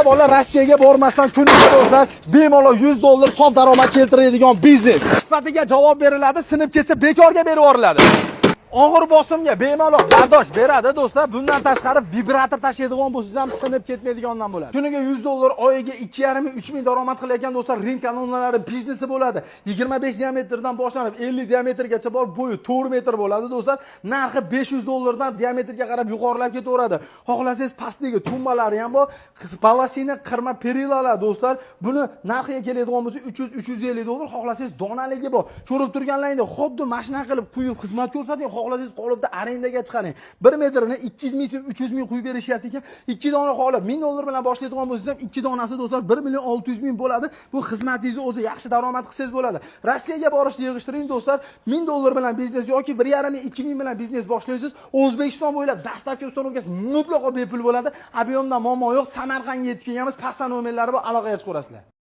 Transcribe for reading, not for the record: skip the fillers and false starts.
ota bola Rossiyaga bormasdan kuniga do'stlar bemalol $100 sof daromad keltiradigan biznes. Sifatiga javob beriladi, sinib ketsa bekorga berib yuboriladi. Og'ir bosimga bemalol bardosh beradi do'stlar. Bundan tashqari vibrator tashiydigan bo'lsangiz ham sinib ketmaydigandan bo'ladi. Kuniga $100, oyiga 2,5-3 daromad qilayotgan do'stlar ring kanonlari biznesi bo'ladi. 25 diametrdan boshlanib 50 diametrgacha bor, bo'yi 4 metr bo'ladi do'stlar. Narxi $500 dan diametrga qarab yuqorilab ketaveradi. Xohlasangiz pastdagi tumbalari ham bor. Balasina qirma perilalar do'stlar. Buni narxiga keladigan bo'lsa $300-350. Xohlasangiz donaligi bor. Ko'rib turganlaringdek xuddi mashina qilib quyib xizmat ko'rsating. Xohlasangiz qolibda arendaga chiqaring. 1 metrini 200 ming so'm, 300 ming quyib berishyapti ekan. 2 dona qolib $1000 bilan boshlaydigan bo'lsangiz ham 2 donasi do'stlar 1,600,000 bo'ladi. Bu xizmatingizni o'zi yaxshi daromad qilsangiz bo'ladi. Rossiyaga borishni yig'ishtiring do'stlar. $1000 bilan biznes yoki 1,5-2 ming bilan biznes boshlaysiz. O'zbekiston bo'ylab dastlabki ustunovkasi mutlaqo bepul bo'ladi. Ob'yomda muammo yo'q. Samarqandga yetib kelganmiz. Pasta nomerlari bor, aloqaga chiqaverasizlar.